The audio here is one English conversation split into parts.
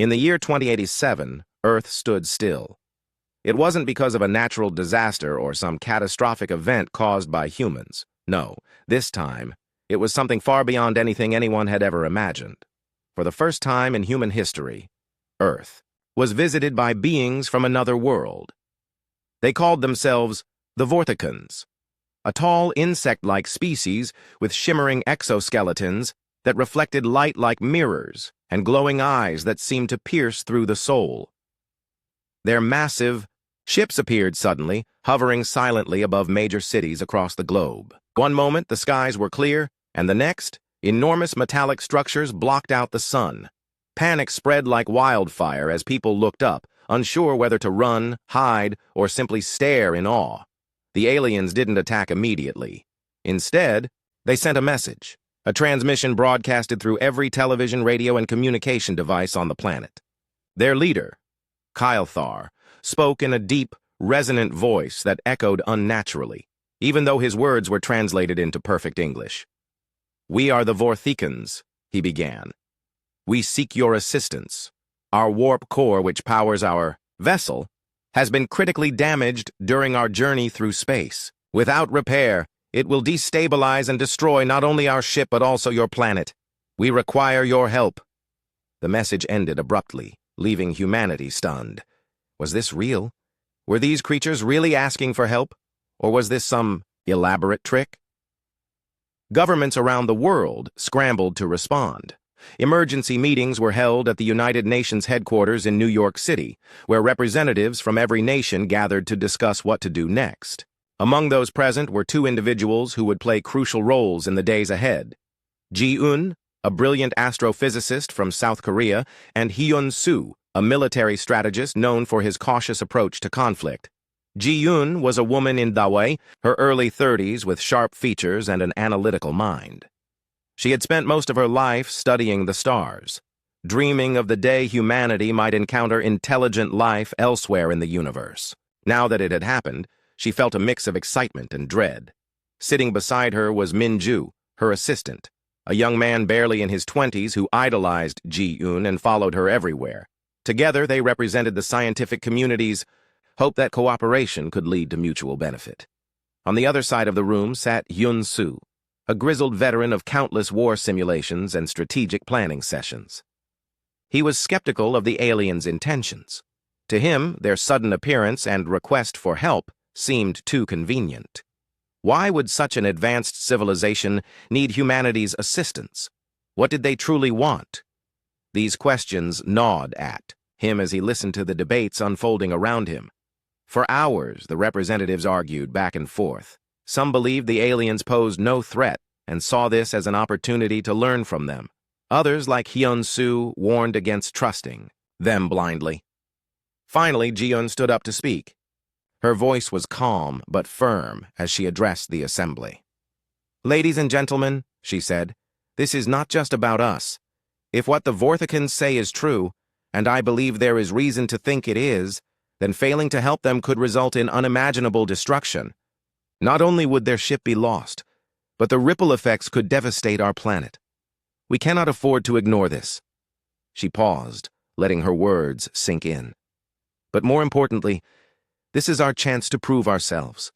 In the year 2087, Earth stood still. It wasn't because of a natural disaster or some catastrophic event caused by humans. No, this time, it was something far beyond anything anyone had ever imagined. For the first time in human history, Earth was visited by beings from another world. They called themselves the Vorthicans, a tall insect-like species with shimmering exoskeletons that reflected light like mirrors and glowing eyes that seemed to pierce through the soul. Their massive ships appeared suddenly, hovering silently above major cities across the globe. One moment, the skies were clear, and the next, enormous metallic structures blocked out the sun. Panic spread like wildfire as people looked up, unsure whether to run, hide, or simply stare in awe. The aliens didn't attack immediately. Instead, they sent a message, a transmission broadcasted through every television, radio, and communication device on the planet. Their leader, Kylthar, spoke in a deep, resonant voice that echoed unnaturally, even though his words were translated into perfect English. "We are the Vorthicans," he began. "We seek your assistance. Our warp core, which powers our vessel, has been critically damaged during our journey through space. Without repair, it will destabilize and destroy not only our ship but also your planet. We require your help." The message ended abruptly, leaving humanity stunned. Was this real? Were these creatures really asking for help? Or was this some elaborate trick? Governments around the world scrambled to respond. Emergency meetings were held at the United Nations headquarters in New York City, where representatives from every nation gathered to discuss what to do next. Among those present were two individuals who would play crucial roles in the days ahead: Ji-un, a brilliant astrophysicist from South Korea, and Hyun-soo, a military strategist known for his cautious approach to conflict. Ji-un was a woman in Dawei, her early 30s, with sharp features and an analytical mind. She had spent most of her life studying the stars, dreaming of the day humanity might encounter intelligent life elsewhere in the universe. Now that it had happened, she felt a mix of excitement and dread. Sitting beside her was Min-ju, her assistant, a young man barely in his 20s who idolized Ji-un and followed her everywhere. Together, they represented the scientific community's hope that cooperation could lead to mutual benefit. On the other side of the room sat Hyun-soo, a grizzled veteran of countless war simulations and strategic planning sessions. He was skeptical of the aliens' intentions. To him, their sudden appearance and request for help seemed too convenient. Why would such an advanced civilization need humanity's assistance? What did they truly want? These questions gnawed at him as he listened to the debates unfolding around him. For hours, the representatives argued back and forth. Some believed the aliens posed no threat and saw this as an opportunity to learn from them. Others, like Hyun-soo, warned against trusting them blindly. Finally, Ji-un stood up to speak. Her voice was calm but firm as she addressed the assembly. "Ladies and gentlemen," she said, "this is not just about us. If what the Vorthicans say is true, and I believe there is reason to think it is, then failing to help them could result in unimaginable destruction. Not only would their ship be lost, but the ripple effects could devastate our planet. We cannot afford to ignore this." She paused, letting her words sink in. "But more importantly, this is our chance to prove ourselves,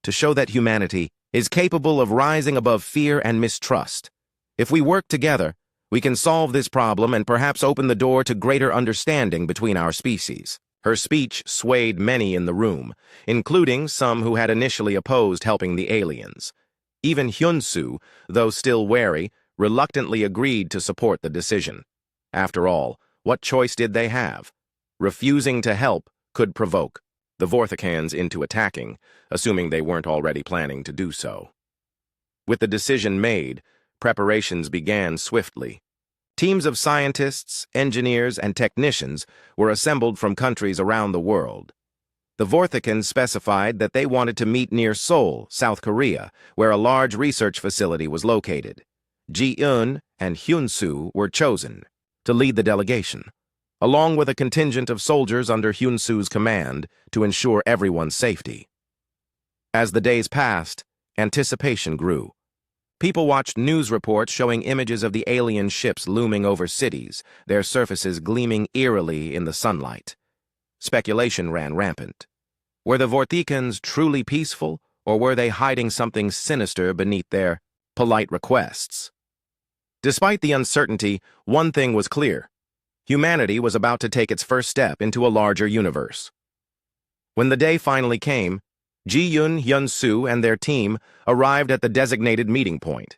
to show that humanity is capable of rising above fear and mistrust. If we work together, we can solve this problem and perhaps open the door to greater understanding between our species." Her speech swayed many in the room, including some who had initially opposed helping the aliens. Even Hyun-soo, though still wary, reluctantly agreed to support the decision. After all, what choice did they have? Refusing to help could provoke the Vorthicans into attacking, assuming they weren't already planning to do so. With the decision made, preparations began swiftly. Teams of scientists, engineers, and technicians were assembled from countries around the world. The Vorthicans specified that they wanted to meet near Seoul, South Korea, where a large research facility was located. Ji-un and Hyun-soo were chosen to lead the delegation, along with a contingent of soldiers under Hyun-soo's command to ensure everyone's safety. As the days passed, anticipation grew. People watched news reports showing images of the alien ships looming over cities, their surfaces gleaming eerily in the sunlight. Speculation ran rampant. Were the Vortikans truly peaceful, or were they hiding something sinister beneath their polite requests? Despite the uncertainty, one thing was clear. Humanity was about to take its first step into a larger universe. When the day finally came, Ji-Yun, Hyun-Soo, and their team arrived at the designated meeting point.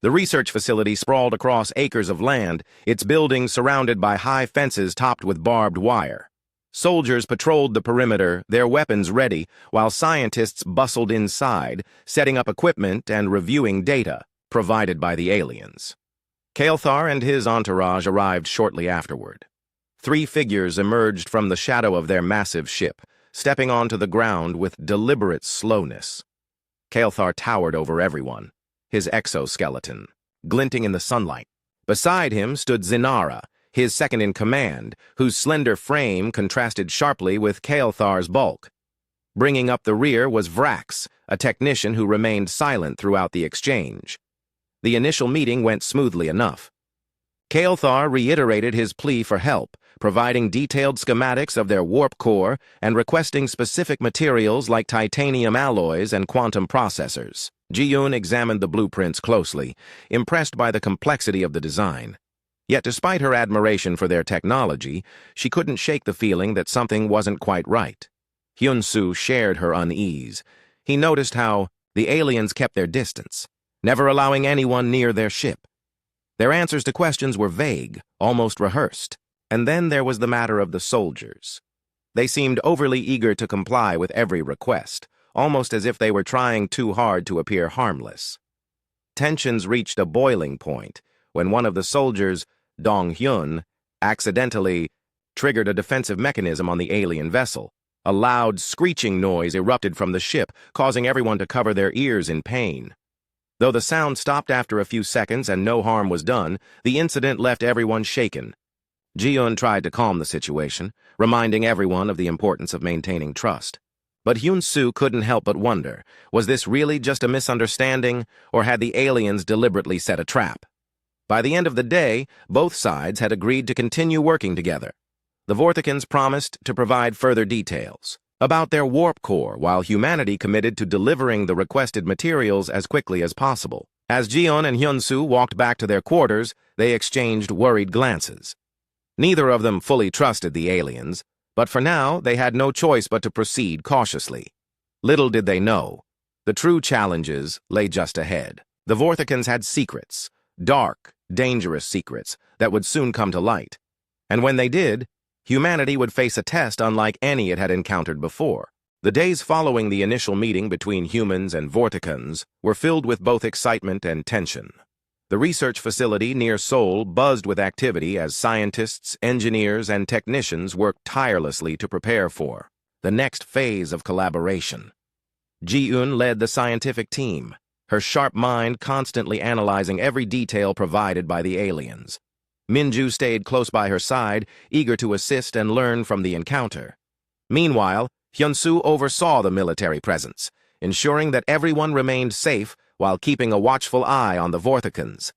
The research facility sprawled across acres of land, its buildings surrounded by high fences topped with barbed wire. Soldiers patrolled the perimeter, their weapons ready, while scientists bustled inside, setting up equipment and reviewing data provided by the aliens. Kael'thar and his entourage arrived shortly afterward. 3 figures emerged from the shadow of their massive ship, stepping onto the ground with deliberate slowness. Kael'thar towered over everyone, his exoskeleton glinting in the sunlight. Beside him stood Zinara, his second-in-command, whose slender frame contrasted sharply with Kael'thar's bulk. Bringing up the rear was Vrax, a technician who remained silent throughout the exchange. The initial meeting went smoothly enough. Kael'thar reiterated his plea for help, providing detailed schematics of their warp core and requesting specific materials like titanium alloys and quantum processors. Ji-Yun examined the blueprints closely, impressed by the complexity of the design. Yet despite her admiration for their technology, she couldn't shake the feeling that something wasn't quite right. Hyun-Soo shared her unease. He noticed how the aliens kept their distance, never allowing anyone near their ship. Their answers to questions were vague, almost rehearsed. And then there was the matter of the soldiers. They seemed overly eager to comply with every request, almost as if they were trying too hard to appear harmless. Tensions reached a boiling point when one of the soldiers, Dong-hyun, accidentally triggered a defensive mechanism on the alien vessel. A loud, screeching noise erupted from the ship, causing everyone to cover their ears in pain. Though the sound stopped after a few seconds and no harm was done, the incident left everyone shaken. Ji-Yun tried to calm the situation, reminding everyone of the importance of maintaining trust. But Hyun-Soo couldn't help but wonder, was this really just a misunderstanding, or had the aliens deliberately set a trap? By the end of the day, both sides had agreed to continue working together. The Vortikans promised to provide further details about their warp core, while humanity committed to delivering the requested materials as quickly as possible. As Ji-Yun and Hyun-Soo walked back to their quarters, they exchanged worried glances. Neither of them fully trusted the aliens, but for now they had no choice but to proceed cautiously. Little did they know, the true challenges lay just ahead. The Vortikans had secrets, dark, dangerous secrets, that would soon come to light. And when they did, humanity would face a test unlike any it had encountered before. The days following the initial meeting between humans and Vortikans were filled with both excitement and tension. The research facility near Seoul buzzed with activity as scientists, engineers, and technicians worked tirelessly to prepare for the next phase of collaboration. Ji-Yun led the scientific team, her sharp mind constantly analyzing every detail provided by the aliens. Minju stayed close by her side, eager to assist and learn from the encounter. Meanwhile, Hyun-Soo oversaw the military presence, ensuring that everyone remained safe while keeping a watchful eye on the Vortikans.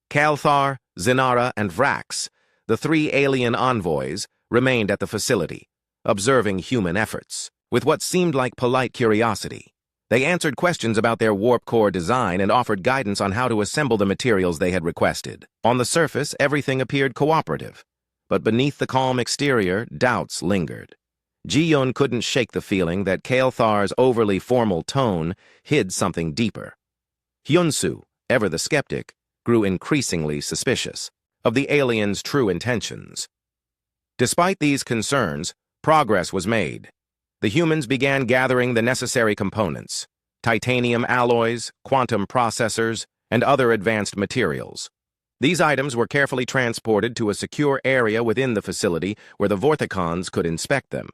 Kael'thar, Zinara, and Vrax, the 3 alien envoys, remained at the facility, observing human efforts. With what seemed like polite curiosity, they answered questions about their warp core design and offered guidance on how to assemble the materials they had requested. On the surface, everything appeared cooperative, but beneath the calm exterior, doubts lingered. Ji-Yun couldn't shake the feeling that Kael'thar's overly formal tone hid something deeper. Hyun-Soo, ever the skeptic, grew increasingly suspicious of the aliens' true intentions. Despite these concerns, progress was made. The humans began gathering the necessary components: titanium alloys, quantum processors, and other advanced materials. These items were carefully transported to a secure area within the facility where the Vortikans could inspect them.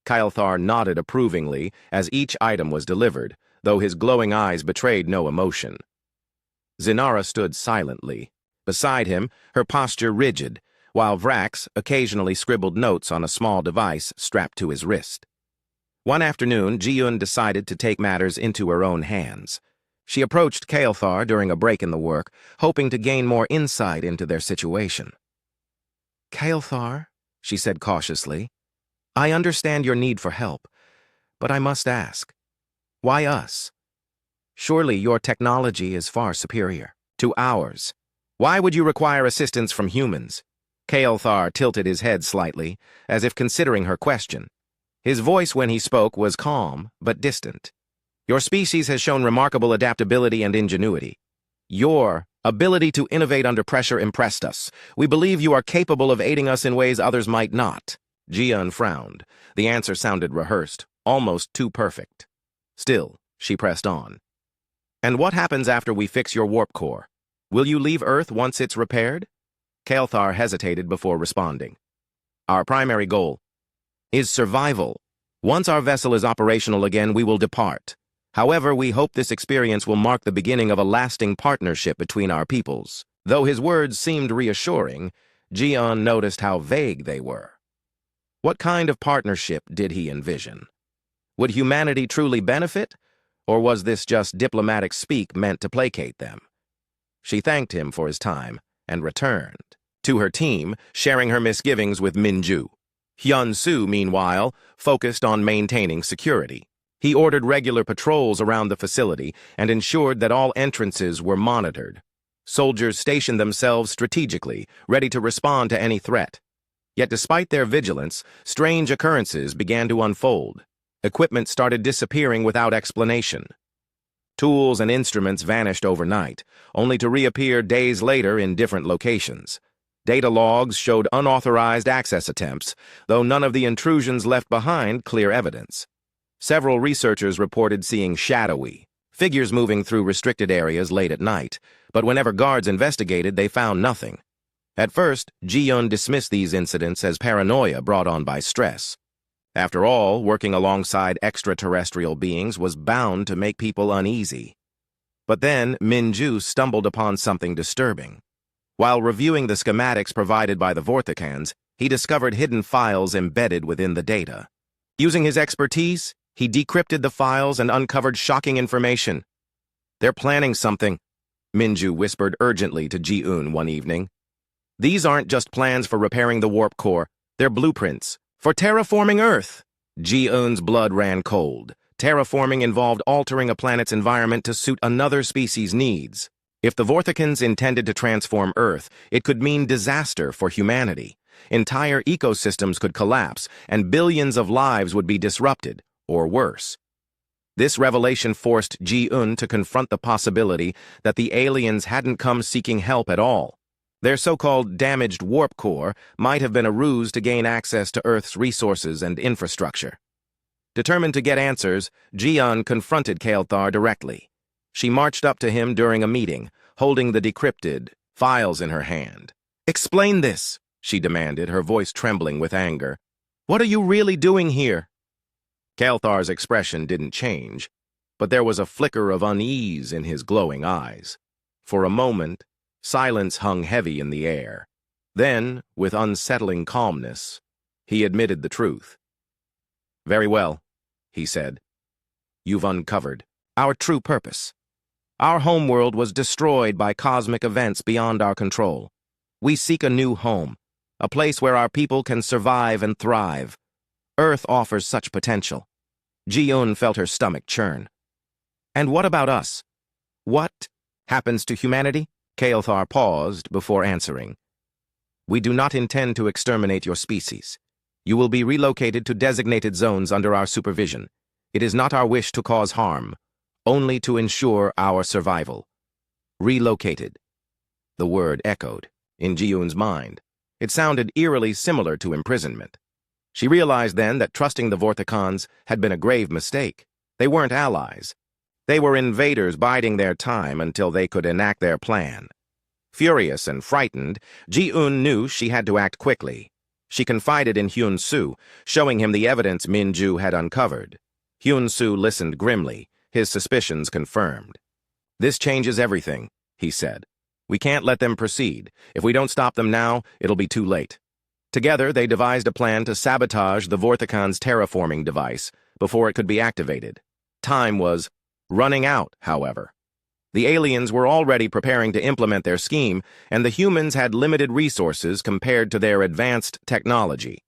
Kael'thar nodded approvingly as each item was delivered, though his glowing eyes betrayed no emotion. Zinara stood silently. Beside him, her posture rigid, while Vrax occasionally scribbled notes on a small device strapped to his wrist. One afternoon, Ji-Yun decided to take matters into her own hands. She approached Kael'thar during a break in the work, hoping to gain more insight into their situation. "Kael'thar," she said cautiously, "I understand your need for help, but I must ask, why us? Surely your technology is far superior to ours. Why would you require assistance from humans?" Kael'thar tilted his head slightly, as if considering her question. His voice when he spoke was calm but distant. "Your species has shown remarkable adaptability and ingenuity. Your ability to innovate under pressure impressed us. We believe you are capable of aiding us in ways others might not." Jian frowned. The answer sounded rehearsed, almost too perfect. Still, she pressed on. "And what happens after we fix your warp core? Will you leave Earth once it's repaired?" Kael'thar hesitated before responding. "Our primary goal is survival. Once our vessel is operational again, we will depart. However, we hope this experience will mark the beginning of a lasting partnership between our peoples." Though his words seemed reassuring, Jian noticed how vague they were. What kind of partnership did he envision? Would humanity truly benefit, or was this just diplomatic speak meant to placate them? She thanked him for his time and returned to her team, sharing her misgivings with Minju. Hyun-Soo, meanwhile, focused on maintaining security. He ordered regular patrols around the facility and ensured that all entrances were monitored. Soldiers stationed themselves strategically, ready to respond to any threat. Yet despite their vigilance, strange occurrences began to unfold. Equipment started disappearing without explanation. Tools and instruments vanished overnight, only to reappear days later in different locations. Data logs showed unauthorized access attempts, though none of the intrusions left behind clear evidence. Several researchers reported seeing shadowy figures moving through restricted areas late at night, but whenever guards investigated, they found nothing. At first, Ji-Yun dismissed these incidents as paranoia brought on by stress. After all, working alongside extraterrestrial beings was bound to make people uneasy. But then, Minju stumbled upon something disturbing. While reviewing the schematics provided by the Vorthicans, he discovered hidden files embedded within the data. Using his expertise, he decrypted the files and uncovered shocking information. "They're planning something," Minju whispered urgently to Ji-Un one evening. "These aren't just plans for repairing the warp core, they're blueprints for terraforming Earth." Ji-Un's blood ran cold. Terraforming involved altering a planet's environment to suit another species' needs. If the Vorthicans intended to transform Earth, it could mean disaster for humanity. Entire ecosystems could collapse, and billions of lives would be disrupted, or worse. This revelation forced Ji-Un to confront the possibility that the aliens hadn't come seeking help at all. Their so-called damaged warp core might have been a ruse to gain access to Earth's resources and infrastructure. Determined to get answers, Ji-Un confronted Kael'thar directly. She marched up to him during a meeting, holding the decrypted files in her hand. "Explain this," she demanded, her voice trembling with anger. "What are you really doing here?" Kael'thar's expression didn't change, but there was a flicker of unease in his glowing eyes. For a moment, silence hung heavy in the air. Then, with unsettling calmness, he admitted the truth. "Very well," he said. "You've uncovered our true purpose. Our homeworld was destroyed by cosmic events beyond our control. We seek a new home, a place where our people can survive and thrive. Earth offers such potential." Ji-Un felt her stomach churn. "And what about us? What happens to humanity?" Kael'thar paused before answering. "We do not intend to exterminate your species. You will be relocated to designated zones under our supervision. It is not our wish to cause harm, only to ensure our survival." Relocated. The word echoed in Ji-Un's mind. It sounded eerily similar to imprisonment. She realized then that trusting the Vorthicans had been a grave mistake. They weren't allies. They were invaders biding their time until they could enact their plan. Furious and frightened, Ji-Un knew she had to act quickly. She confided in Hyun-Soo, showing him the evidence Minju had uncovered. Hyun-Soo listened grimly, his suspicions confirmed. "This changes everything," he said. "We can't let them proceed. If we don't stop them now, it'll be too late." Together, they devised a plan to sabotage the Vorthicans' terraforming device before it could be activated. Time was running out, however. The aliens were already preparing to implement their scheme, and the humans had limited resources compared to their advanced technology.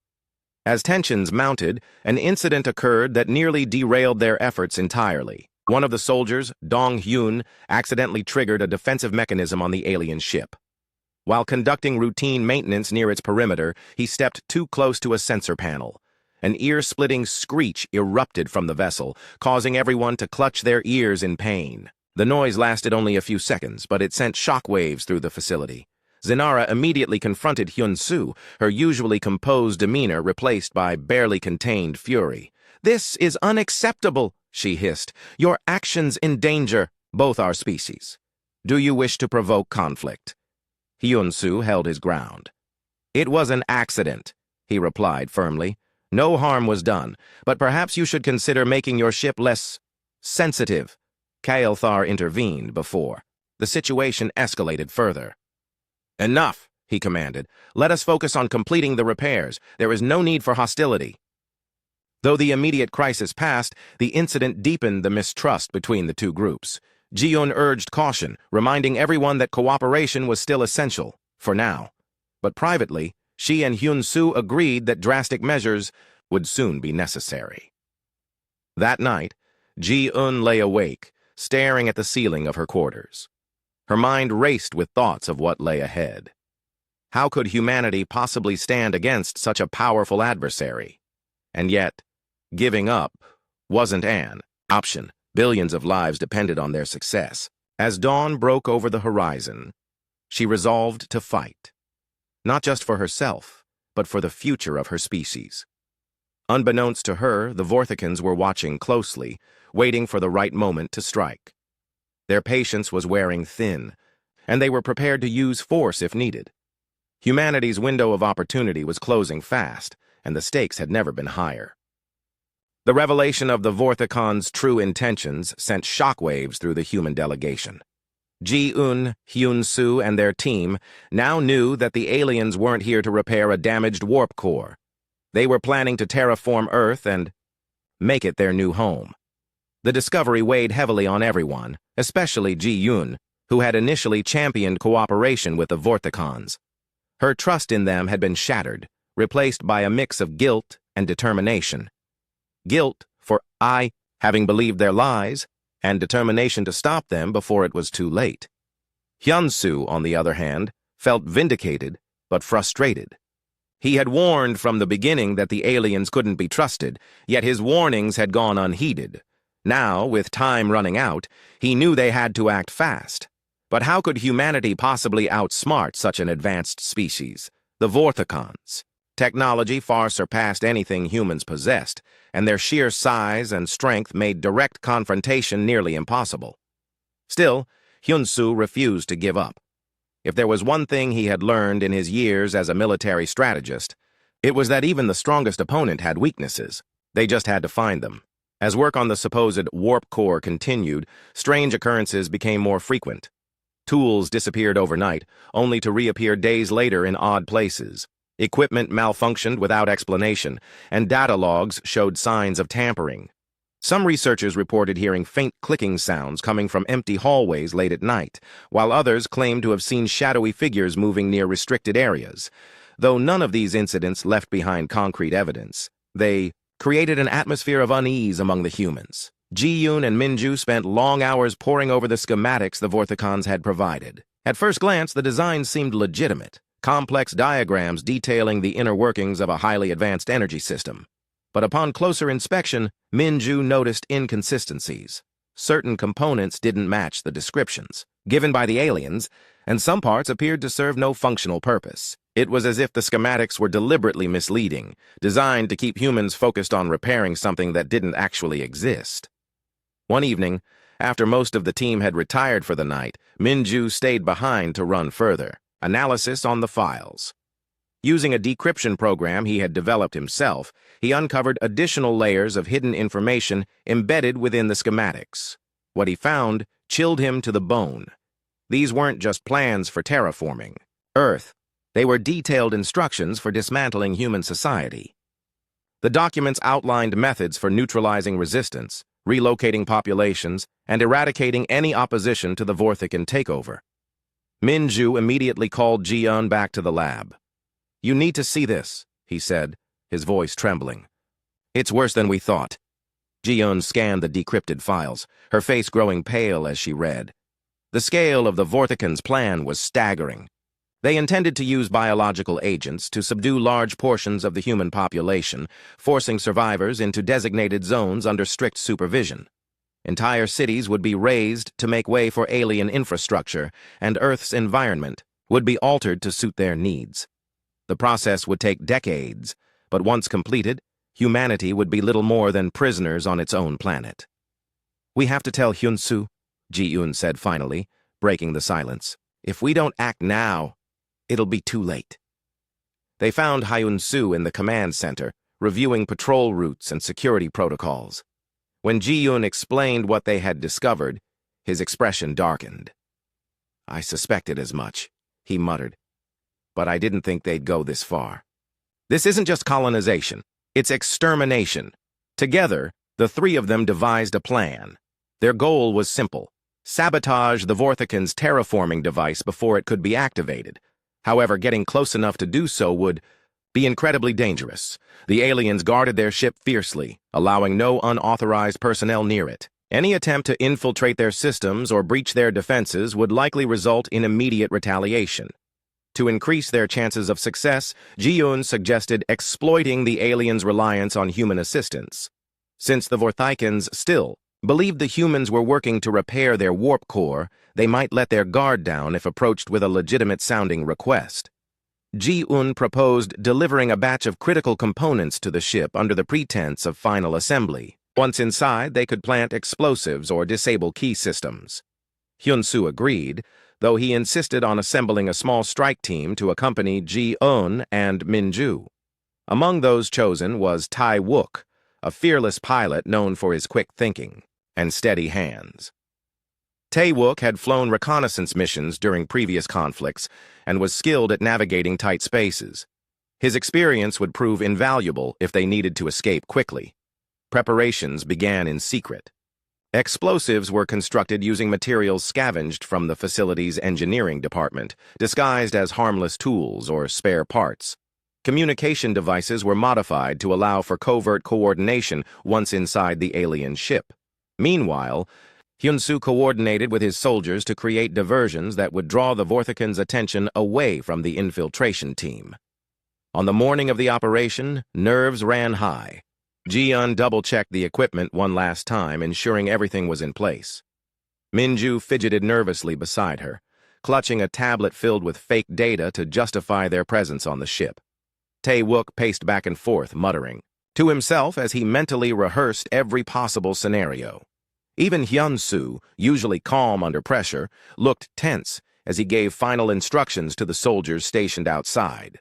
As tensions mounted, an incident occurred that nearly derailed their efforts entirely. One of the soldiers, Dong Hyun, accidentally triggered a defensive mechanism on the alien ship. While conducting routine maintenance near its perimeter, he stepped too close to a sensor panel. An ear-splitting screech erupted from the vessel, causing everyone to clutch their ears in pain. The noise lasted only a few seconds, but it sent shockwaves through the facility. Zinara immediately confronted Hyun-soo, her usually composed demeanor replaced by barely contained fury. "This is unacceptable," she hissed. "Your actions endanger both our species. Do you wish to provoke conflict?" Hyun-soo held his ground. "It was an accident," he replied firmly. "No harm was done, but perhaps you should consider making your ship less sensitive." Kael'thar intervened before the situation escalated further. "Enough," he commanded. "Let us focus on completing the repairs. There is no need for hostility." Though the immediate crisis passed, the incident deepened the mistrust between the two groups. Ji-un urged caution, reminding everyone that cooperation was still essential, for now. But privately, she and Hyun-soo agreed that drastic measures would soon be necessary. That night, Ji-un lay awake, staring at the ceiling of her quarters. Her mind raced with thoughts of what lay ahead. How could humanity possibly stand against such a powerful adversary? And yet, giving up wasn't an option. Billions of lives depended on their success. As dawn broke over the horizon, she resolved to fight. Not just for herself, but for the future of her species. Unbeknownst to her, the Vorthicans were watching closely, waiting for the right moment to strike. Their patience was wearing thin, and they were prepared to use force if needed. Humanity's window of opportunity was closing fast, and the stakes had never been higher. The revelation of the Vorthicons' true intentions sent shockwaves through the human delegation. Ji-un, Hyun-soo, and their team now knew that the aliens weren't here to repair a damaged warp core. They were planning to terraform Earth and make it their new home. The discovery weighed heavily on everyone, especially Ji-un, who had initially championed cooperation with the Vorthicons. Her trust in them had been shattered, replaced by a mix of guilt and determination. Guilt for having believed their lies, and determination to stop them before it was too late. Hyun-soo, on the other hand, felt vindicated but frustrated. He had warned from the beginning that the aliens couldn't be trusted, yet his warnings had gone unheeded. Now, with time running out, he knew they had to act fast. But how could humanity possibly outsmart such an advanced species? The Vorthicons. Technology far surpassed anything humans possessed, and their sheer size and strength made direct confrontation nearly impossible. Still, Hyun-soo refused to give up. If there was one thing he had learned in his years as a military strategist, it was that even the strongest opponent had weaknesses. They just had to find them. As work on the supposed warp core continued, strange occurrences became more frequent. Tools disappeared overnight, only to reappear days later in odd places. Equipment malfunctioned without explanation, and data logs showed signs of tampering. Some researchers reported hearing faint clicking sounds coming from empty hallways late at night, while others claimed to have seen shadowy figures moving near restricted areas. Though none of these incidents left behind concrete evidence, they created an atmosphere of unease among the humans. Ji-un and Minju spent long hours poring over the schematics the Vorthicons had provided. At first glance, the designs seemed legitimate. Complex diagrams detailing the inner workings of a highly advanced energy system. But upon closer inspection, Minju noticed inconsistencies. Certain components didn't match the descriptions given by the aliens, and some parts appeared to serve no functional purpose. It was as if the schematics were deliberately misleading, designed to keep humans focused on repairing something that didn't actually exist. One evening, after most of the team had retired for the night, Minju stayed behind to run further. Analysis on the files. Using a decryption program he had developed himself, he uncovered additional layers of hidden information embedded within the schematics. What he found chilled him to the bone. These weren't just plans for terraforming Earth. They were detailed instructions for dismantling human society. The documents outlined methods for neutralizing resistance, relocating populations, and eradicating any opposition to the Vorthican takeover. Minju immediately called Ji-eun back to the lab. "You need to see this," he said, his voice trembling. "It's worse than we thought." Ji-eun scanned the decrypted files, her face growing pale as she read. The scale of the Vorthicans' plan was staggering. They intended to use biological agents to subdue large portions of the human population, forcing survivors into designated zones under strict supervision. Entire cities would be razed to make way for alien infrastructure, and Earth's environment would be altered to suit their needs. The process would take decades, but once completed, humanity would be little more than prisoners on its own planet. "We have to tell Hyun-soo," Ji-eun said finally, breaking the silence. "If we don't act now, it'll be too late." They found Hyun-soo in the command center, reviewing patrol routes and security protocols. When Ji-eun explained what they had discovered, his expression darkened. "I suspected as much," he muttered. "But I didn't think they'd go this far. This isn't just colonization, it's extermination." Together, the three of them devised a plan. Their goal was simple: sabotage the Vorthicans' terraforming device before it could be activated. However, getting close enough to do so would be incredibly dangerous. The aliens guarded their ship fiercely, allowing no unauthorized personnel near it. Any attempt to infiltrate their systems or breach their defenses would likely result in immediate retaliation. To increase their chances of success, Ji-eun suggested exploiting the aliens' reliance on human assistance. Since the Vorthicans still believed the humans were working to repair their warp core, they might let their guard down if approached with a legitimate-sounding request. Ji-eun proposed delivering a batch of critical components to the ship under the pretense of final assembly. Once inside, they could plant explosives or disable key systems. Hyun-soo agreed, though he insisted on assembling a small strike team to accompany Ji-eun and Minju. Among those chosen was Tae-wook, a fearless pilot known for his quick thinking and steady hands. Tae-wook had flown reconnaissance missions during previous conflicts and was skilled at navigating tight spaces. His experience would prove invaluable if they needed to escape quickly. Preparations began in secret. Explosives were constructed using materials scavenged from the facility's engineering department, disguised as harmless tools or spare parts. Communication devices were modified to allow for covert coordination once inside the alien ship. Meanwhile, Hyun-soo coordinated with his soldiers to create diversions that would draw the Vorthicans' attention away from the infiltration team. On the morning of the operation, nerves ran high. Ji-eun double-checked the equipment one last time, ensuring everything was in place. Minju fidgeted nervously beside her, clutching a tablet filled with fake data to justify their presence on the ship. Tae-wook paced back and forth, muttering to himself as he mentally rehearsed every possible scenario. Even Hyun-soo, usually calm under pressure, looked tense as he gave final instructions to the soldiers stationed outside.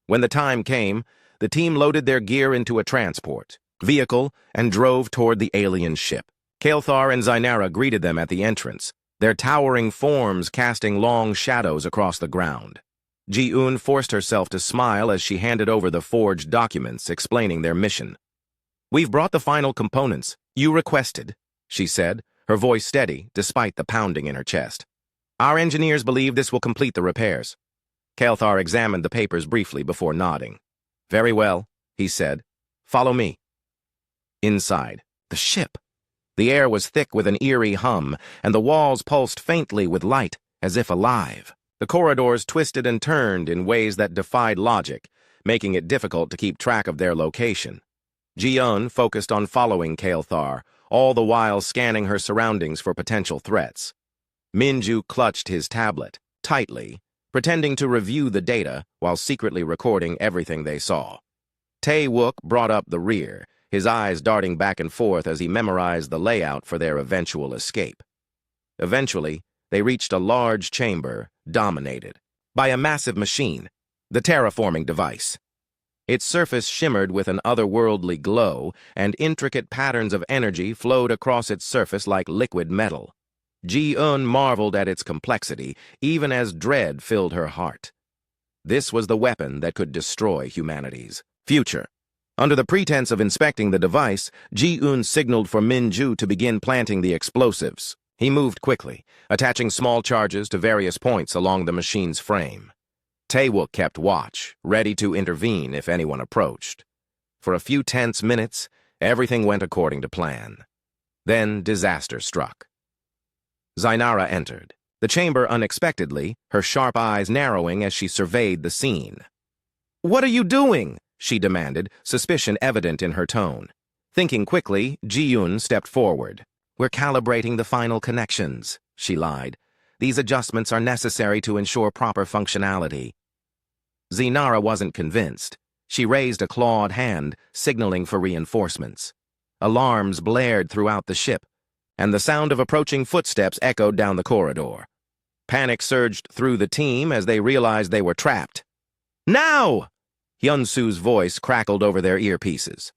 When the time came, the team loaded their gear into a transport vehicle and drove toward the alien ship. Kael'thar and Zainara greeted them at the entrance, their towering forms casting long shadows across the ground. Ji-eun forced herself to smile as she handed over the forged documents explaining their mission. "We've brought the final components you requested," she said, her voice steady despite the pounding in her chest. "Our engineers believe this will complete the repairs." Kael'thar examined the papers briefly before nodding. "Very well," he said. "Follow me." Inside, the ship. The air was thick with an eerie hum, and the walls pulsed faintly with light, as if alive. The corridors twisted and turned in ways that defied logic, making it difficult to keep track of their location. Ji-eun focused on following Kael'thar, all the while scanning her surroundings for potential threats. Minju clutched his tablet, tightly, pretending to review the data while secretly recording everything they saw. Tae-wook brought up the rear, his eyes darting back and forth as he memorized the layout for their eventual escape. Eventually, they reached a large chamber dominated by a massive machine, the terraforming device. Its surface shimmered with an otherworldly glow, and intricate patterns of energy flowed across its surface like liquid metal. Ji-eun marveled at its complexity, even as dread filled her heart. This was the weapon that could destroy humanity's future. Under the pretense of inspecting the device, Ji-un signaled for Min-ju to begin planting the explosives. He moved quickly, attaching small charges to various points along the machine's frame. Tae-wook kept watch, ready to intervene if anyone approached. For a few tense minutes, everything went according to plan. Then disaster struck. Zainara entered, the chamber unexpectedly, her sharp eyes narrowing as she surveyed the scene. "What are you doing?" she demanded, suspicion evident in her tone. Thinking quickly, Ji-un stepped forward. "We're calibrating the final connections," she lied. "These adjustments are necessary to ensure proper functionality." Zainara wasn't convinced. She raised a clawed hand, signaling for reinforcements. Alarms blared throughout the ship, and the sound of approaching footsteps echoed down the corridor. Panic surged through the team as they realized they were trapped. "Now!" Hyun-soo's voice crackled over their earpieces.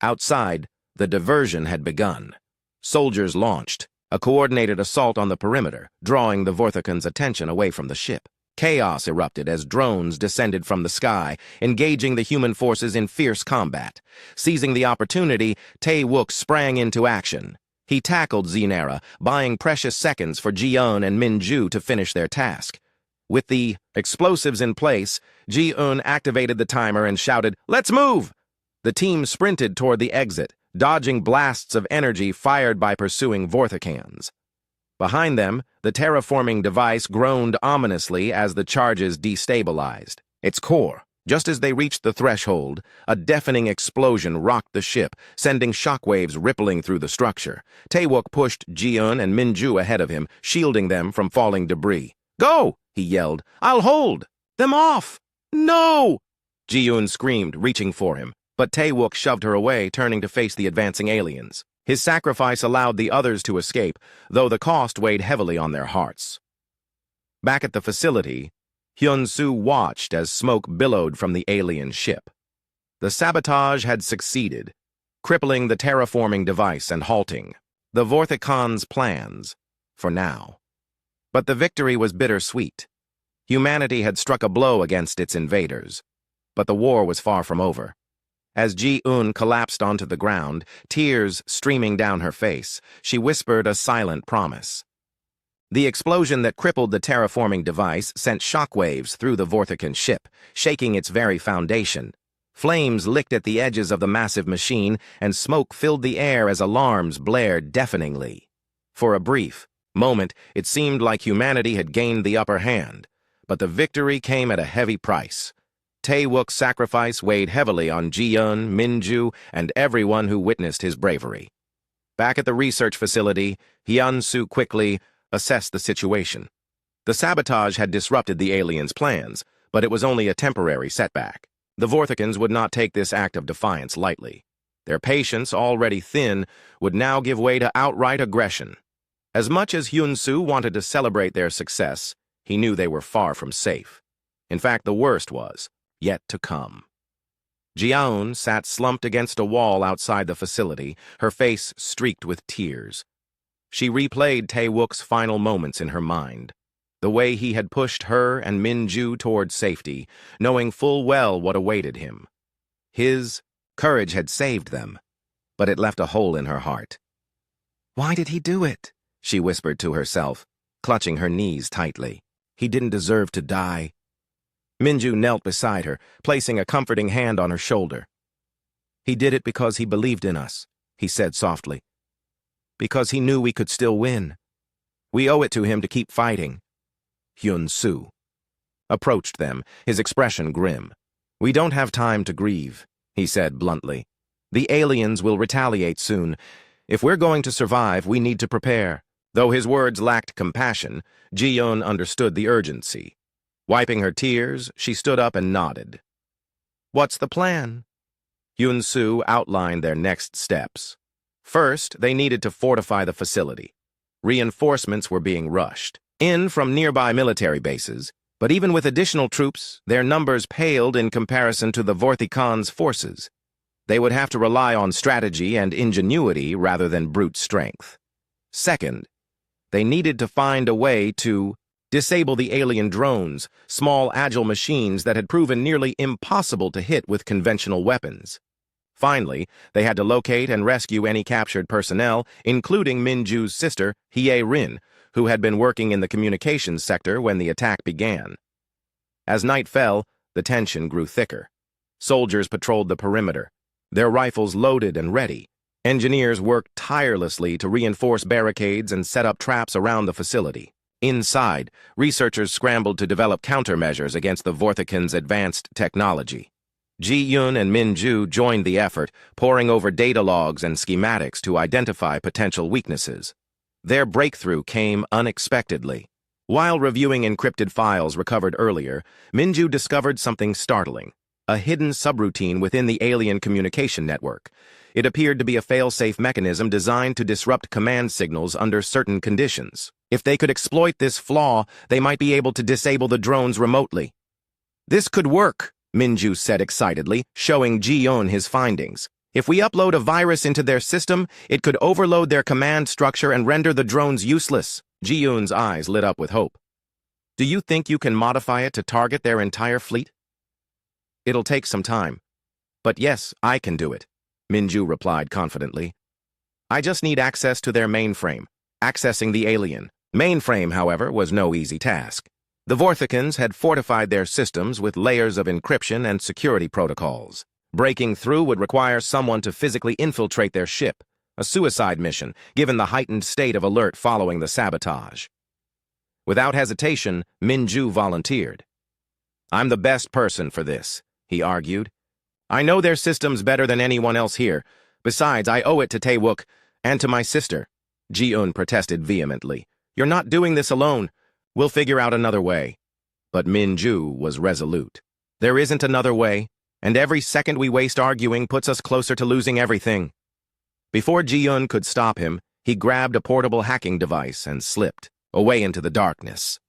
Outside, the diversion had begun. Soldiers launched, a coordinated assault on the perimeter, drawing the Vorthicans' attention away from the ship. Chaos erupted as drones descended from the sky, engaging the human forces in fierce combat. Seizing the opportunity, Tae-wook sprang into action. He tackled Zainara, buying precious seconds for Ji-un and Min-ju to finish their task. With the explosives in place, Ji-un activated the timer and shouted, "Let's move!" The team sprinted toward the exit, dodging blasts of energy fired by pursuing Vorthicans. Behind them, the terraforming device groaned ominously as the charges destabilized. Its core, just as they reached the threshold, a deafening explosion rocked the ship, sending shockwaves rippling through the structure. Tae-wook pushed Ji-un and Min-ju ahead of him, shielding them from falling debris. "Go!" he yelled. "I'll hold! Them off!" "No!" Ji-un screamed, reaching for him, but Tae-wook shoved her away, turning to face the advancing aliens. His sacrifice allowed the others to escape, though the cost weighed heavily on their hearts. Back at the facility, Hyun-soo watched as smoke billowed from the alien ship. The sabotage had succeeded, crippling the terraforming device and halting the Vorthicans' plans, for now. But the victory was bittersweet. Humanity had struck a blow against its invaders, but the war was far from over. As Ji-un collapsed onto the ground, tears streaming down her face, she whispered a silent promise. The explosion that crippled the terraforming device sent shockwaves through the Vorthican ship, shaking its very foundation. Flames licked at the edges of the massive machine, and smoke filled the air as alarms blared deafeningly. For a brief moment, it seemed like humanity had gained the upper hand, but the victory came at a heavy price. Tae-wook's sacrifice weighed heavily on Ji-un, Min-ju, and everyone who witnessed his bravery. Back at the research facility, Hyun-soo quickly assessed the situation. The sabotage had disrupted the aliens' plans, but it was only a temporary setback. The Vorthicans would not take this act of defiance lightly. Their patience, already thin, would now give way to outright aggression. As much as Hyun-soo wanted to celebrate their success, he knew they were far from safe. In fact, the worst was yet to come. Ji-un sat slumped against a wall outside the facility, her face streaked with tears. She replayed Tae-wook's final moments in her mind, the way he had pushed her and Min-ju toward safety, knowing full well what awaited him. His courage had saved them, but it left a hole in her heart. "Why did he do it?" she whispered to herself, clutching her knees tightly. "He didn't deserve to die." Min-ju knelt beside her, placing a comforting hand on her shoulder. "He did it because he believed in us," he said softly. "Because he knew we could still win. We owe it to him to keep fighting." Hyun-soo approached them, his expression grim. "We don't have time to grieve," he said bluntly. "The aliens will retaliate soon. If we're going to survive, we need to prepare." Though his words lacked compassion, Ji-un understood the urgency. Wiping her tears, she stood up and nodded. "What's the plan?" Hyun-soo outlined their next steps. First, they needed to fortify the facility. Reinforcements were being rushed in from nearby military bases, but even with additional troops, their numbers paled in comparison to the Vorthicans' forces. They would have to rely on strategy and ingenuity rather than brute strength. Second, they needed to find a way to disable the alien drones, small agile machines that had proven nearly impossible to hit with conventional weapons. Finally, they had to locate and rescue any captured personnel, including Minju's sister, Hye-rin, who had been working in the communications sector when the attack began. As night fell, the tension grew thicker. Soldiers patrolled the perimeter, their rifles loaded and ready. Engineers worked tirelessly to reinforce barricades and set up traps around the facility. Inside, researchers scrambled to develop countermeasures against the Vorthicans' advanced technology. Ji-Yun and Min-ju joined the effort, poring over data logs and schematics to identify potential weaknesses. Their breakthrough came unexpectedly. While reviewing encrypted files recovered earlier, Min-ju discovered something startling: a hidden subroutine within the alien communication network. It appeared to be a fail-safe mechanism designed to disrupt command signals under certain conditions. If they could exploit this flaw, they might be able to disable the drones remotely. "This could work," Min-ju said excitedly, showing Ji-Yun his findings. "If we upload a virus into their system, it could overload their command structure and render the drones useless." Ji-Yun's eyes lit up with hope. "Do you think you can modify it to target their entire fleet?" "It'll take some time. But yes, I can do it," Min-ju replied confidently. "I just need access to their mainframe, accessing the alien." Mainframe, however, was no easy task. The Vorthicans had fortified their systems with layers of encryption and security protocols. Breaking through would require someone to physically infiltrate their ship, a suicide mission, given the heightened state of alert following the sabotage. Without hesitation, Min-ju volunteered. "I'm the best person for this," he argued. "I know their systems better than anyone else here. Besides, I owe it to Tae-wook and to my sister." Ji-Yun protested vehemently. "You're not doing this alone. We'll figure out another way." But Min-ju was resolute. "There isn't another way, and every second we waste arguing puts us closer to losing everything." Before Ji-Yun could stop him, he grabbed a portable hacking device and slipped away into the darkness.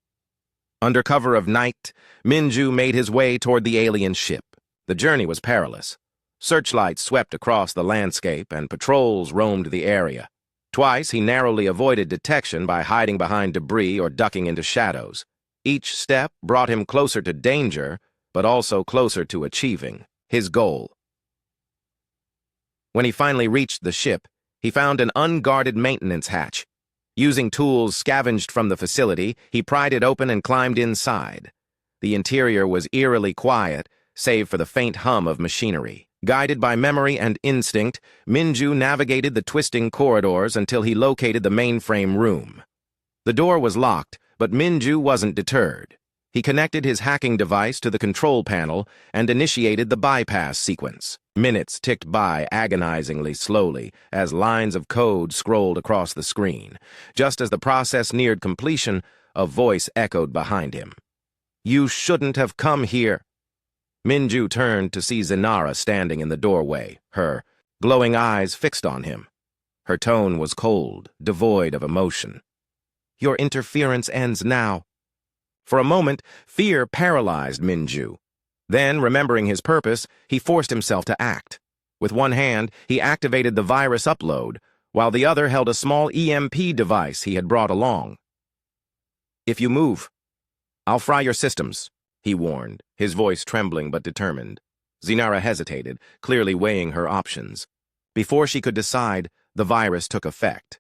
Under cover of night, Min-ju made his way toward the alien ship. The journey was perilous. Searchlights swept across the landscape, and patrols roamed the area. Twice, he narrowly avoided detection by hiding behind debris or ducking into shadows. Each step brought him closer to danger, but also closer to achieving his goal. When he finally reached the ship, he found an unguarded maintenance hatch. Using tools scavenged from the facility, he pried it open and climbed inside. The interior was eerily quiet, save for the faint hum of machinery. Guided by memory and instinct, Min-ju navigated the twisting corridors until he located the mainframe room. The door was locked, but Min-ju wasn't deterred. He connected his hacking device to the control panel and initiated the bypass sequence. Minutes ticked by agonizingly slowly as lines of code scrolled across the screen. Just as the process neared completion, a voice echoed behind him. "You shouldn't have come here." Min-ju turned to see Zenara standing in the doorway, her glowing eyes fixed on him. Her tone was cold, devoid of emotion. "Your interference ends now." For a moment, fear paralyzed Min-ju. Then, remembering his purpose, he forced himself to act. With one hand, he activated the virus upload, while the other held a small EMP device he had brought along. "If you move, I'll fry your systems," he warned, his voice trembling but determined. Zenara hesitated, clearly weighing her options. Before she could decide, the virus took effect.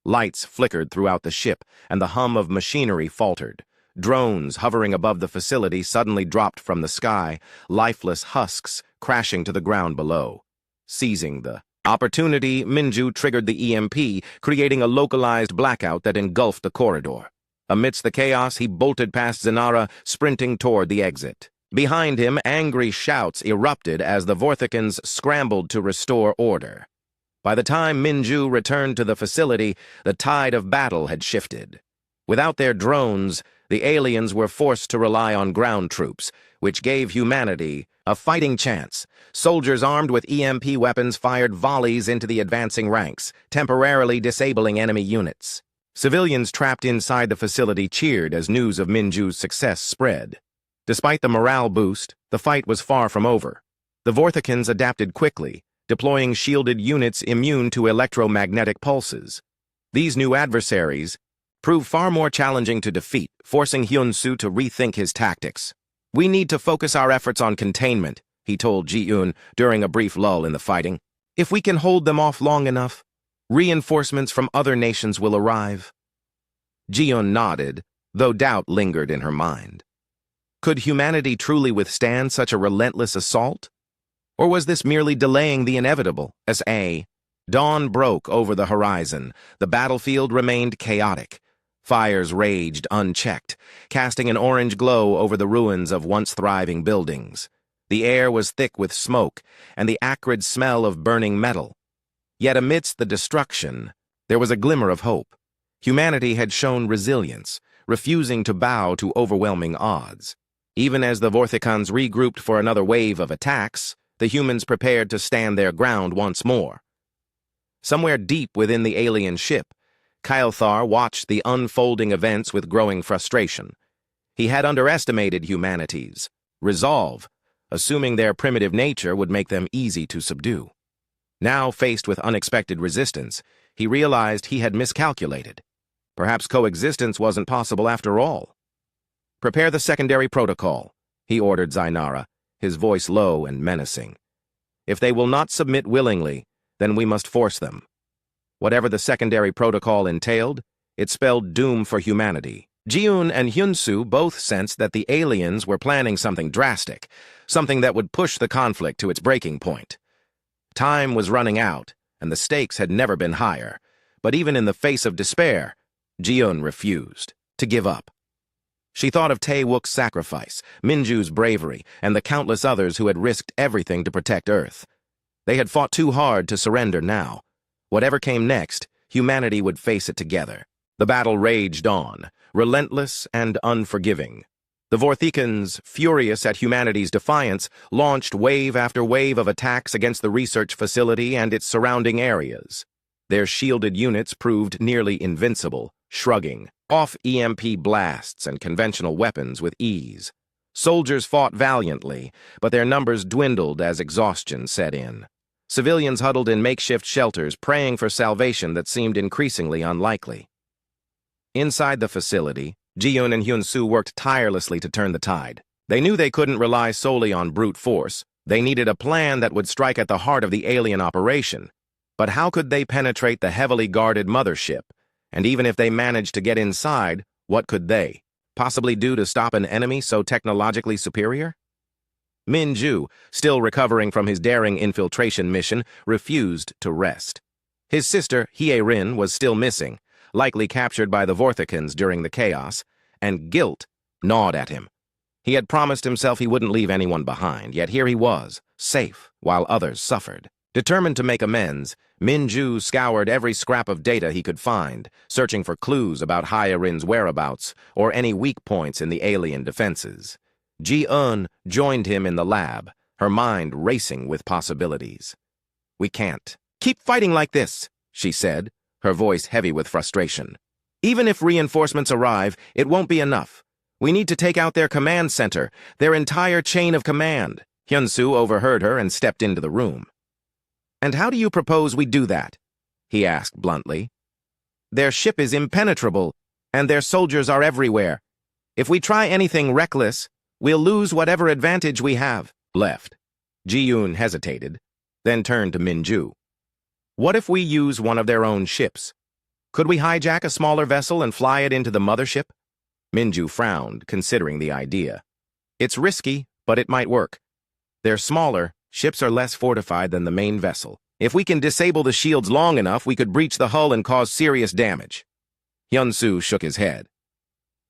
Lights flickered throughout the ship, and the hum of machinery faltered. Drones hovering above the facility suddenly dropped from the sky, lifeless husks crashing to the ground below. Seizing the opportunity, Min-ju triggered the EMP, creating a localized blackout that engulfed the corridor. Amidst the chaos, he bolted past Zenara, sprinting toward the exit. Behind him, angry shouts erupted as the Vorthicans scrambled to restore order. By the time Min-ju returned to the facility, the tide of battle had shifted. Without their drones, the aliens were forced to rely on ground troops, which gave humanity a fighting chance. Soldiers armed with EMP weapons fired volleys into the advancing ranks, temporarily disabling enemy units. Civilians trapped inside the facility cheered as news of Min-ju's success spread. Despite the morale boost, the fight was far from over. The Vorthicans adapted quickly, deploying shielded units immune to electromagnetic pulses. These new adversaries proved far more challenging to defeat, forcing Hyun-soo to rethink his tactics. "We need to focus our efforts on containment," he told Ji-un during a brief lull in the fighting. If we can hold them off long enough, reinforcements from other nations will arrive. Ji-un nodded, though doubt lingered in her mind. Could humanity truly withstand such a relentless assault? Or was this merely delaying the inevitable? As dawn broke over the horizon, the battlefield remained chaotic. Fires raged unchecked, casting an orange glow over the ruins of once thriving buildings. The air was thick with smoke and the acrid smell of burning metal. Yet amidst the destruction, there was a glimmer of hope. Humanity had shown resilience, refusing to bow to overwhelming odds. Even as the Vorthicons regrouped for another wave of attacks, the humans prepared to stand their ground once more. Somewhere deep within the alien ship, Kylthar watched the unfolding events with growing frustration. He had underestimated humanity's resolve, assuming their primitive nature would make them easy to subdue. Now, faced with unexpected resistance, he realized he had miscalculated. Perhaps coexistence wasn't possible after all. "Prepare the secondary protocol," he ordered Zainara, his voice low and menacing. "If they will not submit willingly, then we must force them." Whatever the secondary protocol entailed, it spelled doom for humanity. Ji-un and Hyun-soo both sensed that the aliens were planning something drastic, something that would push the conflict to its breaking point. Time was running out, and the stakes had never been higher. But even in the face of despair, Ji-un refused to give up. She thought of Tae-wook's sacrifice, Minju's bravery, and the countless others who had risked everything to protect Earth. They had fought too hard to surrender now. Whatever came next, humanity would face it together. The battle raged on, relentless and unforgiving. The Vorthicons, furious at humanity's defiance, launched wave after wave of attacks against the research facility and its surrounding areas. Their shielded units proved nearly invincible, shrugging off EMP blasts and conventional weapons with ease. Soldiers fought valiantly, but their numbers dwindled as exhaustion set in. Civilians huddled in makeshift shelters, praying for salvation that seemed increasingly unlikely. Inside the facility, Ji-un and Hyun-soo worked tirelessly to turn the tide. They knew they couldn't rely solely on brute force. They needed a plan that would strike at the heart of the alien operation. But how could they penetrate the heavily guarded mothership? And even if they managed to get inside, what could they possibly do to stop an enemy so technologically superior? Minju, still recovering from his daring infiltration mission, refused to rest. His sister, Hye-rin, was still missing, likely captured by the Vorthicons during the chaos, and guilt gnawed at him. He had promised himself he wouldn't leave anyone behind, yet here he was, safe, while others suffered. Determined to make amends, Minju scoured every scrap of data he could find, searching for clues about Hye-rin's whereabouts or any weak points in the alien defenses. Ji-un joined him in the lab, her mind racing with possibilities. "We can't keep fighting like this," she said, her voice heavy with frustration. "Even if reinforcements arrive, it won't be enough. We need to take out their command center, their entire chain of command." Hyun-soo overheard her and stepped into the room. "And how do you propose we do that?" he asked bluntly. "Their ship is impenetrable, and their soldiers are everywhere. If we try anything reckless, we'll lose whatever advantage we have left." Ji-un hesitated, then turned to Minju. "What if we use one of their own ships? Could we hijack a smaller vessel and fly it into the mothership?" Minju frowned, considering the idea. "It's risky, but it might work. They're smaller, ships are less fortified than the main vessel. If we can disable the shields long enough, we could breach the hull and cause serious damage." Hyun-soo shook his head.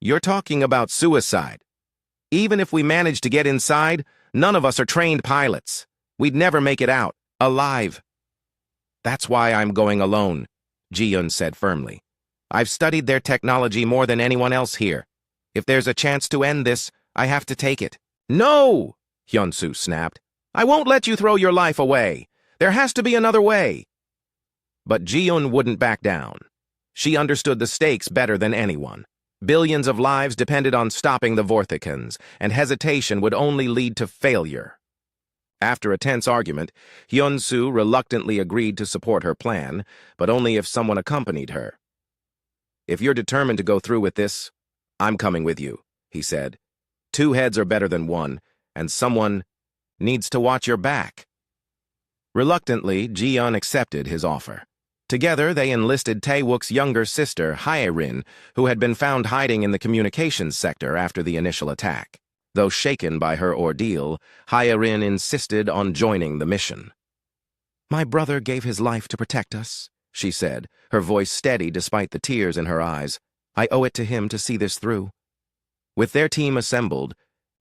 "You're talking about suicide. Even if we manage to get inside, none of us are trained pilots. We'd never make it out, alive." "That's why I'm going alone," Ji-un said firmly. "I've studied their technology more than anyone else here. If there's a chance to end this, I have to take it." "No!" Hyun-soo snapped. "I won't let you throw your life away. There has to be another way." But Ji-un wouldn't back down. She understood the stakes better than anyone. Billions of lives depended on stopping the Vorthicons, and hesitation would only lead to failure. After a tense argument, Hyun-soo reluctantly agreed to support her plan, but only if someone accompanied her. "If you're determined to go through with this, I'm coming with you," he said. "Two heads are better than one, and someone..." Needs to watch your back." Reluctantly, Ji-yeon accepted his offer. Together, they enlisted Tae-wook's younger sister, Hye-rin, who had been found hiding in the communications sector after the initial attack. Though shaken by her ordeal, Hye-rin insisted on joining the mission. "My brother gave his life to protect us," she said, her voice steady despite the tears in her eyes. "I owe it to him to see this through." With their team assembled,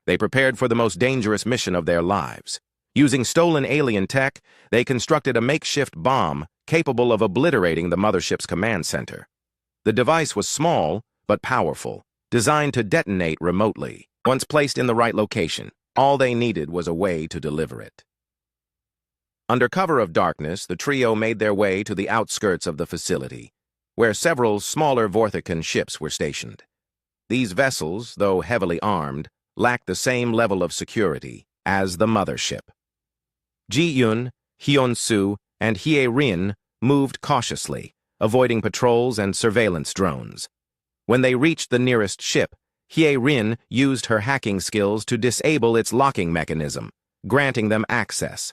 they prepared for the most dangerous mission of their lives. Using stolen alien tech, they constructed a makeshift bomb capable of obliterating the mothership's command center. The device was small, but powerful, designed to detonate remotely. Once placed in the right location, all they needed was a way to deliver it. Under cover of darkness, the trio made their way to the outskirts of the facility, where several smaller Vorthican ships were stationed. These vessels, though heavily armed, lacked the same level of security as the mothership. Ji-yeon, Hyun-soo, and Hye-rin moved cautiously, avoiding patrols and surveillance drones. When they reached the nearest ship, Hye-rin used her hacking skills to disable its locking mechanism, granting them access.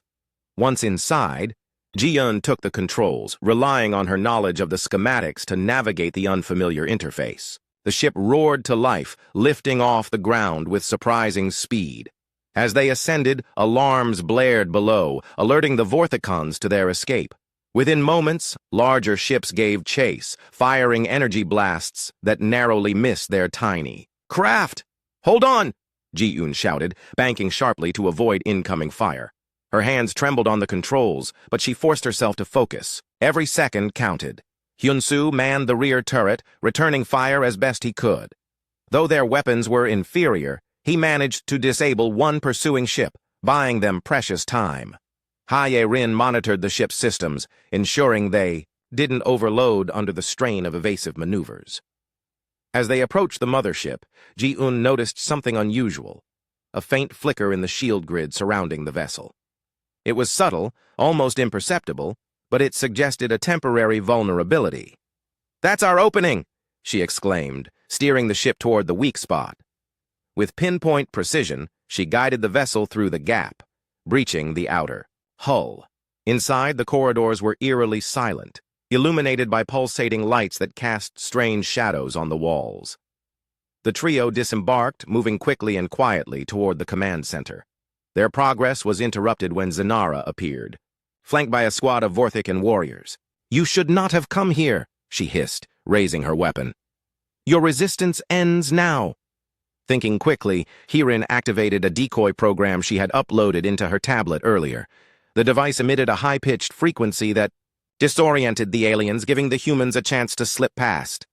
Once inside, Ji-yeon took the controls, relying on her knowledge of the schematics to navigate the unfamiliar interface. The ship roared to life, lifting off the ground with surprising speed. As they ascended, alarms blared below, alerting the Vorthicons to their escape. Within moments, larger ships gave chase, firing energy blasts that narrowly missed their tiny craft. "Hold on!" Ji-yeon shouted, banking sharply to avoid incoming fire. Her hands trembled on the controls, but she forced herself to focus. Every second counted. Hyun-soo manned the rear turret, returning fire as best he could. Though their weapons were inferior, he managed to disable one pursuing ship, buying them precious time. Hye-rin monitored the ship's systems, ensuring they didn't overload under the strain of evasive maneuvers. As they approached the mothership, Ji-eun noticed something unusual, a faint flicker in the shield grid surrounding the vessel. It was subtle, almost imperceptible, but it suggested a temporary vulnerability. "That's our opening!" she exclaimed, steering the ship toward the weak spot. With pinpoint precision, she guided the vessel through the gap, breaching the outer hull. Inside, the corridors were eerily silent, illuminated by pulsating lights that cast strange shadows on the walls. The trio disembarked, moving quickly and quietly toward the command center. Their progress was interrupted when Zanara appeared, flanked by a squad of Vorthican warriors. "You should not have come here," she hissed, raising her weapon. "Your resistance ends now." Thinking quickly, Hye-rin activated a decoy program she had uploaded into her tablet earlier. The device emitted a high-pitched frequency that disoriented the aliens, giving the humans a chance to slip past.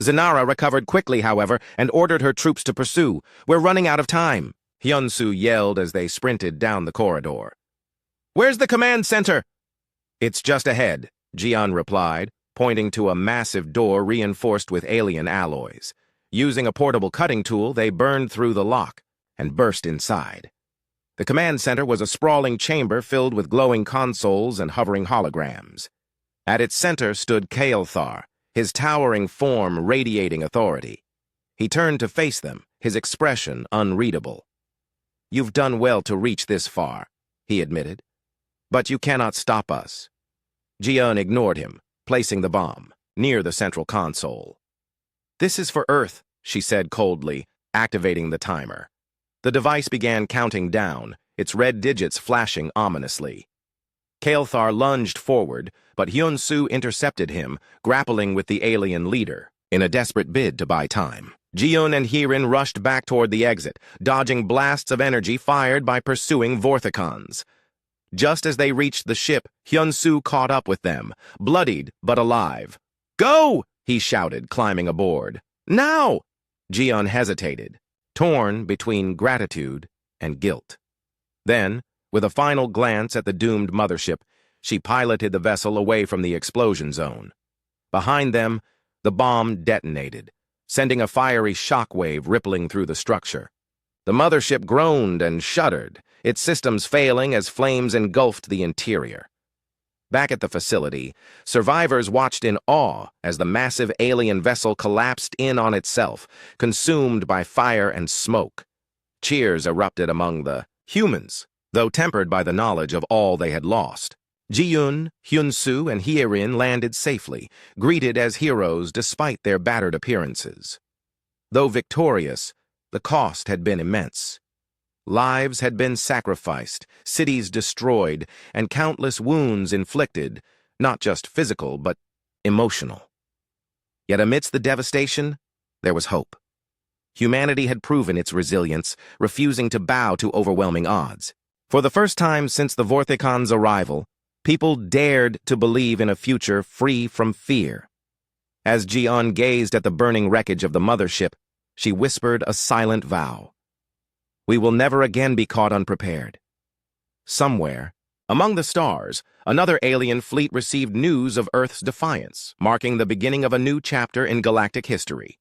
Zanara recovered quickly, however, and ordered her troops to pursue. "We're running out of time," Hyun-soo yelled as they sprinted down the corridor. "Where's the command center?" "It's just ahead," Ji-yeon replied, pointing to a massive door reinforced with alien alloys. Using a portable cutting tool, they burned through the lock and burst inside. The command center was a sprawling chamber filled with glowing consoles and hovering holograms. At its center stood Kael'thar, his towering form radiating authority. He turned to face them, his expression unreadable. "You've done well to reach this far," he admitted. "But you cannot stop us." Ji-yeon ignored him, placing the bomb near the central console. "This is for Earth," she said coldly, activating the timer. The device began counting down, its red digits flashing ominously. Kael'thar lunged forward, but Hyun-soo intercepted him, grappling with the alien leader, in a desperate bid to buy time. Ji-yeon and Hye-rin rushed back toward the exit, dodging blasts of energy fired by pursuing Vorthicons. Just as they reached the ship, Hyun-soo caught up with them, bloodied but alive. "Go!" he shouted, climbing aboard. "Now!" Ji-yeon hesitated, torn between gratitude and guilt. Then, with a final glance at the doomed mothership, she piloted the vessel away from the explosion zone. Behind them, the bomb detonated, sending a fiery shockwave rippling through the structure. The mothership groaned and shuddered, its systems failing as flames engulfed the interior. Back at the facility, survivors watched in awe as the massive alien vessel collapsed in on itself, consumed by fire and smoke. Cheers erupted among the humans, though tempered by the knowledge of all they had lost. Ji-yun, Hyun-soo, and Hye-rin landed safely, greeted as heroes despite their battered appearances. Though victorious, the cost had been immense. Lives had been sacrificed, cities destroyed, and countless wounds inflicted, not just physical, but emotional. Yet amidst the devastation, there was hope. Humanity had proven its resilience, refusing to bow to overwhelming odds. For the first time since the Vorthicon's arrival, people dared to believe in a future free from fear. As Ji-eun gazed at the burning wreckage of the mothership, she whispered a silent vow. We will never again be caught unprepared. Somewhere, among the stars, another alien fleet received news of Earth's defiance, marking the beginning of a new chapter in galactic history.